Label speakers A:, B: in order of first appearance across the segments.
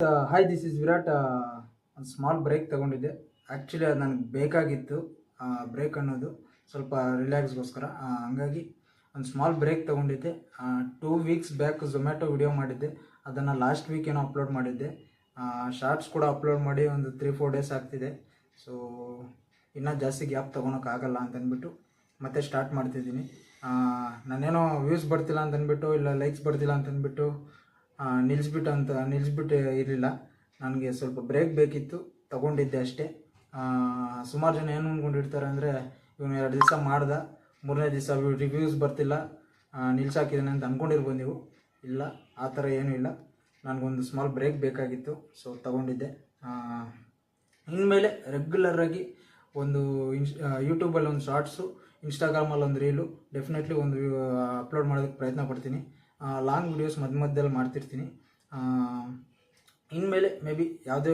A: Hi, this is Virat. ಒಂದು small break ತೊಗೊಂಡಿದ್ದೆ. Actually ಅದು ನನಗೆ ಬೇಕಾಗಿತ್ತು. ಬ್ರೇಕ್ ಅನ್ನೋದು ಸ್ವಲ್ಪ ರಿಲ್ಯಾಕ್ಸ್ಗೋಸ್ಕರ. ಹಂಗಾಗಿ ಒಂದು ಸ್ಮಾಲ್ ಬ್ರೇಕ್ ತೊಗೊಂಡಿದ್ದೆ. 2 ವೀಕ್ಸ್ ಬ್ಯಾಕ್ ಝೊಮ್ಯಾಟೊ ವಿಡಿಯೋ ಮಾಡಿದ್ದೆ. ಅದನ್ನು ಲಾಸ್ಟ್ ವೀಕ್ ಏನೋ ಅಪ್ಲೋಡ್ ಮಾಡಿದ್ದೆ. ಶಾರ್ಟ್ಸ್ ಕೂಡ ಅಪ್ಲೋಡ್ ಮಾಡಿ ಒಂದು 3-4 ಡೇಸ್ ಆಗ್ತಿದೆ. ಸೊ ಇನ್ನೂ ಜಾಸ್ತಿ ಗ್ಯಾಪ್ ತೊಗೊಳಕ್ಕಾಗಲ್ಲ ಅಂತಂದ್ಬಿಟ್ಟು ಮತ್ತೆ ಸ್ಟಾರ್ಟ್ ಮಾಡ್ತಿದ್ದೀನಿ. ನಾನೇನೋ ವ್ಯೂಸ್ ಬರ್ತಿಲ್ಲ ಅಂತಂದ್ಬಿಟ್ಟು, ಇಲ್ಲ ಲೈಕ್ಸ್ ಬರ್ತಿಲ್ಲ ಅಂತಂದ್ಬಿಟ್ಟು ನಿಲ್ಲಿಸ್ಬಿಟ್ಟು ಇರಲಿಲ್ಲ. ನನಗೆ ಸ್ವಲ್ಪ ಬ್ರೇಕ್ ಬೇಕಿತ್ತು, ತೊಗೊಂಡಿದ್ದೆ ಅಷ್ಟೇ. ಸುಮಾರು ಜನ ಏನು ಅಂದ್ಕೊಂಡಿರ್ತಾರೆ ಅಂದರೆ, ಇವನು 2 ದಿವಸ ಮಾಡ್ದ, 3ನೇ ದಿವಸ ರಿವ್ಯೂಸ್ ಬರ್ತಿಲ್ಲ, ನಿಲ್ಸಾಕಿದ್ದಾನೆ ಅಂತ ಅಂದ್ಕೊಂಡಿರ್ಬೋದು ನೀವು. ಇಲ್ಲ, ಆ ಥರ ಏನೂ ಇಲ್ಲ. ನನಗೊಂದು ಸ್ಮಾಲ್ ಬ್ರೇಕ್ ಬೇಕಾಗಿತ್ತು, ಸೊ ತೊಗೊಂಡಿದ್ದೆ. ಇನ್ಮೇಲೆ ರೆಗ್ಯುಲರಾಗಿ ಒಂದು ಯೂಟ್ಯೂಬಲ್ಲಿ ಒಂದು ಶಾರ್ಟ್ಸು, ಇನ್ಸ್ಟಾಗ್ರಾಮಲ್ಲಿ ಒಂದು ರೀಲು, ಡೆಫಿನೆಟ್ಲಿ ಒಂದು ಅಪ್ಲೋಡ್ ಮಾಡೋದಕ್ಕೆ ಪ್ರಯತ್ನ ಪಡ್ತೀನಿ. ಲಾಂಗ್ ವೀಡಿಯೋಸ್ ಮಧ್ಯದಲ್ಲಿ ಮಾಡ್ತಿರ್ತೀನಿ. ಇನ್ಮೇಲೆ ಮೇ ಬಿ ಯಾವುದೇ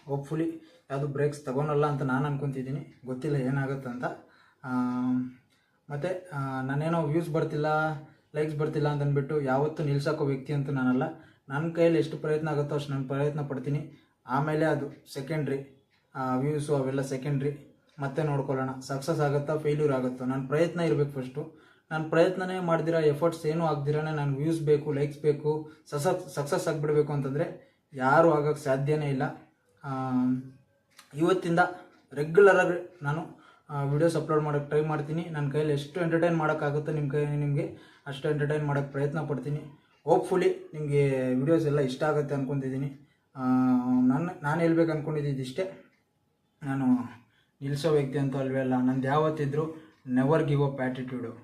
A: ಹೋಪ್ಫುಲಿ ಯಾವುದು ಬ್ರೇಕ್ಸ್ ತೊಗೊಳಲ್ಲ ಅಂತ ನಾನು ಅಂದ್ಕೊತಿದ್ದೀನಿ. ಗೊತ್ತಿಲ್ಲ ಏನಾಗುತ್ತಂತ. ಮತ್ತು ನಾನೇನೋ ವ್ಯೂಸ್ ಬರ್ತಿಲ್ಲ, ಲೈಕ್ಸ್ ಬರ್ತಿಲ್ಲ ಅಂತಂದ್ಬಿಟ್ಟು ಯಾವತ್ತೂ ನಿಲ್ಸೋಕ್ಕೋ ವ್ಯಕ್ತಿ ಅಂತೂ ನಾನಲ್ಲ. ನನ್ನ ಕೈಯಲ್ಲಿ ಎಷ್ಟು ಪ್ರಯತ್ನ ಆಗುತ್ತೋ ಅಷ್ಟು ನಾನು ಪ್ರಯತ್ನ ಪಡ್ತೀನಿ. ಆಮೇಲೆ ಅದು ಸೆಕೆಂಡ್ರಿ, ವ್ಯೂಸು ಅವೆಲ್ಲ ಸೆಕೆಂಡ್ರಿ, ಮತ್ತೆ ನೋಡ್ಕೊಳ್ಳೋಣ. ಸಕ್ಸಸ್ ಆಗುತ್ತಾ ಫೇಲ್ಯೂರ್ ಆಗುತ್ತೋ, ನನ್ನ ಪ್ರಯತ್ನ ಇರಬೇಕು ಫಸ್ಟು. ನಾನು ಪ್ರಯತ್ನನೇ ಮಾಡ್ದಿರೋ, ಎಫರ್ಟ್ಸ್ ಏನೂ ಆಗ್ದಿರಾನೆ ನಾನು ವ್ಯೂಸ್ ಬೇಕು, ಲೈಕ್ಸ್ ಬೇಕು, ಸಕ್ಸಸ್ ಆಗಿಬಿಡಬೇಕು ಅಂತಂದರೆ ಯಾರೂ ಆಗೋಕ್ಕೆ ಸಾಧ್ಯನೇ ಇಲ್ಲ. ಇವತ್ತಿಂದ ರೆಗ್ಯುಲರಾಗಿ ನಾನು ವೀಡಿಯೋಸ್ ಅಪ್ಲೋಡ್ ಮಾಡೋಕ್ಕೆ ಟ್ರೈ ಮಾಡ್ತೀನಿ. ನನ್ನ ಕೈಯಲ್ಲಿ ಎಷ್ಟು ಎಂಟರ್ಟೈನ್ ಮಾಡೋಕ್ಕಾಗುತ್ತೋ ನಿಮಗೆ ಅಷ್ಟು ಎಂಟರ್ಟೈನ್ ಮಾಡೋಕ್ಕೆ ಪ್ರಯತ್ನ ಪಡ್ತೀನಿ. ಹೋಪ್ಫುಲಿ ನಿಮಗೆ ವೀಡಿಯೋಸ್ ಎಲ್ಲ ಇಷ್ಟ ಆಗುತ್ತೆ ಅಂದ್ಕೊತಿದ್ದೀನಿ. ನಾನು ಹೇಳ್ಬೇಕು ಅಂದ್ಕೊಂಡಿದ್ದು ಇಷ್ಟೇ. ನಾನು ನಿಲ್ಲಿಸೋ ವ್ಯಕ್ತಿ ಅಂತೂ ಅಲ್ವೇ ಅಲ್ಲ. ನಂದು ಯಾವತ್ತಿದ್ರೂ never give up attitude.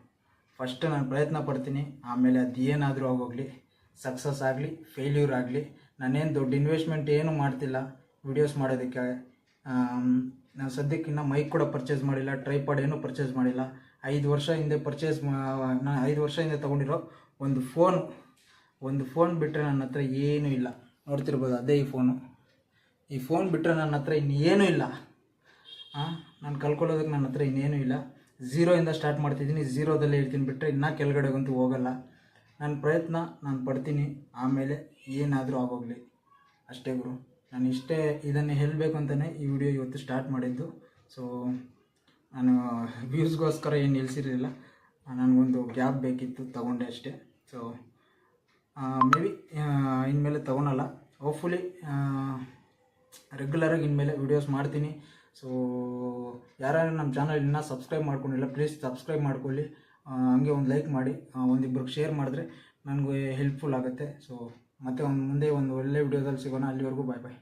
A: First ನಾನು ಪ್ರಯತ್ನ ಪಡ್ತೀನಿ, ಆಮೇಲೆ ಅದು ಏನಾದರೂ ಆಗೋಗಲಿ, ಸಕ್ಸಸ್ ಆಗಲಿ ಫೇಲ್ಯೂರ್ ಆಗಲಿ. ನಾನೇನು ದೊಡ್ಡ ಇನ್ವೆಸ್ಟ್ಮೆಂಟ್ ಏನೂ ಮಾಡ್ತಿಲ್ಲ ವೀಡಿಯೋಸ್ ಮಾಡೋದಕ್ಕೆ. ನಾನು ಸದ್ಯಕ್ಕೆ ಇನ್ನೂ ಮೈಕ್ ಕೂಡ ಪರ್ಚೇಸ್ ಮಾಡಿಲ್ಲ, ಟ್ರೈಪಾಡ್ ಏನೂ ಪರ್ಚೇಸ್ ಮಾಡಿಲ್ಲ. 5 ವರ್ಷ ಹಿಂದೆ ನಾನು 5 ವರ್ಷ ಹಿಂದೆ ತೊಗೊಂಡಿರೋ ಒಂದು ಫೋನ್ ಬಿಟ್ಟರೆ ನನ್ನ ಹತ್ರ ಏನೂ ಇಲ್ಲ. ನೋಡ್ತಿರ್ಬೋದು, ಅದೇ ಈ ಫೋನ್ ಬಿಟ್ಟರೆ ನನ್ನ ಹತ್ರ ಇನ್ನೇನೂ ಇಲ್ಲ. ನಾನು ಕಲ್ಕೊಳ್ಳೋದಕ್ಕೆ ನನ್ನ ಹತ್ರ ಇನ್ನೇನೂ ಇಲ್ಲ. 0ಇಂದ ಸ್ಟಾರ್ಟ್ ಮಾಡ್ತಿದ್ದೀನಿ, 0ದಲ್ಲೇ ಇರ್ತೀನಿ, ಬಿಟ್ಟರೆ ಇನ್ನೂ ಕೆಳಗಡೆಗಂತೂ ಹೋಗಲ್ಲ. ನನ್ನ ಪ್ರಯತ್ನ ನಾನು ಪಡ್ತೀನಿ, ಆಮೇಲೆ ಏನಾದರೂ ಆಗೋಗಲಿ ಅಷ್ಟೇ ಗುರು. ನಾನು ಇಷ್ಟೇ ಇದನ್ನು ಹೇಳಬೇಕು ಅಂತಲೇ ಈ ವಿಡಿಯೋ ಇವತ್ತು ಸ್ಟಾರ್ಟ್ ಮಾಡಿದ್ದು. ಸೊ ನಾನು ವ್ಯೂಸ್ಗೋಸ್ಕರ ಏನು ನಿಲ್ಲಿಸಿರಲಿಲ್ಲ, ನನಗೊಂದು ಗ್ಯಾಪ್ ಬೇಕಿತ್ತು, ತೊಗೊಂಡೆ ಅಷ್ಟೇ. ಸೊ ಮೇ ಬಿ ಇನ್ಮೇಲೆ ತೊಗೊಳಲ್ಲ. ಹೋಪ್ಫುಲಿ ರೆಗ್ಯುಲರಾಗಿ ಇನ್ಮೇಲೆ ವೀಡಿಯೋಸ್ ಮಾಡ್ತೀನಿ. ಸೊ ಯಾರ್ಯಾರು ನಮ್ಮ ಚಾನಲ್ ಇನ್ನೂ ಸಬ್ಸ್ಕ್ರೈಬ್ ಮಾಡ್ಕೊಂಡಿಲ್ಲ, ಪ್ಲೀಸ್ ಸಬ್ಸ್ಕ್ರೈಬ್ ಮಾಡ್ಕೊಳ್ಳಿ. ಹಂಗೆ ಒಂದು ಲೈಕ್ ಮಾಡಿ, ಒಂದಿಬ್ಬರಿಗೆ ಶೇರ್ ಮಾಡಿದ್ರೆ ನನಗೆ ಹೆಲ್ಪ್ಫುಲ್ ಆಗುತ್ತೆ. ಸೊ ಮತ್ತೆ ಮುಂದೆ ಒಂದು ಒಳ್ಳೆ ವಿಡಿಯೋದಲ್ಲಿ ಸಿಗೋಣ. ಅಲ್ಲಿವರೆಗೂ ಬಾಯ್ ಬಾಯ್.